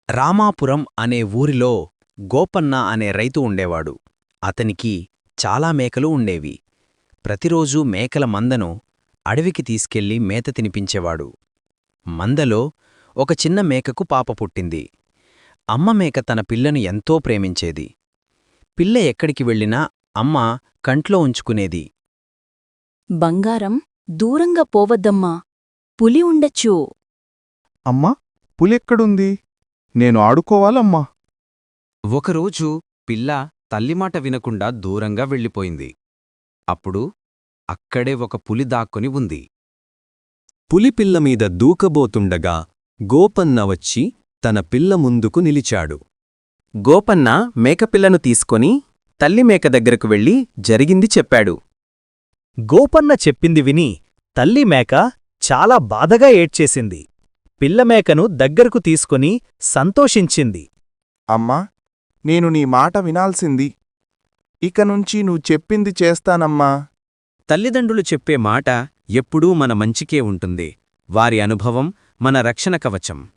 రామాపురం అనే ఊరిలో గోపన్న అనే రైతు ఉండేవాడు. అతనికి చాలా మేకలు ఉండేవి. ప్రతిరోజూ మేకల మందను అడవికి తీసుకెళ్లి మేత తినిపించేవాడు. మందలో ఒక చిన్న మేకకు పాప పుట్టింది. అమ్మ మేక తన పిల్లను ఎంతో ప్రేమించేది. పిల్ల ఎక్కడికి వెళ్ళినా అమ్మ కంట్లో ఉంచుకునేది. బంగారం, దూరంగా పోవద్దమ్మా. పులి ఉండొచ్చు. అమ్మా, పులెక్కడుంది? నేను ఆడుకోవాలమ్మా. ఒకరోజు పిల్ల తల్లిమాట వినకుండా దూరంగా వెళ్ళిపోయింది. అప్పుడు అక్కడే ఒక పులి దాక్కుని ఉంది. పులిపిల్లమీద దూకబోతుండగా గోపన్న వచ్చి తన పిల్ల ముందుకు నిలిచాడు. గోపన్న మేకపిల్లను తీసుకొని తల్లిమేక దగ్గరకు వెళ్ళి జరిగింది చెప్పాడు. గోపన్న చెప్పింది విని తల్లిమేక చాలా బాధగా ఏడ్చేసింది. పిల్లమేకను దగ్గరకు తీసుకుని సంతోషించింది. అమ్మా, నేను నీ మాట వినాల్సింది. ఇకనుంచి నువ్వు చెప్పింది చేస్తానమ్మా. తల్లిదండ్రులు చెప్పే మాట ఎప్పుడూ మన మంచికే ఉంటుంది. వారి అనుభవం మన రక్షణ కవచం.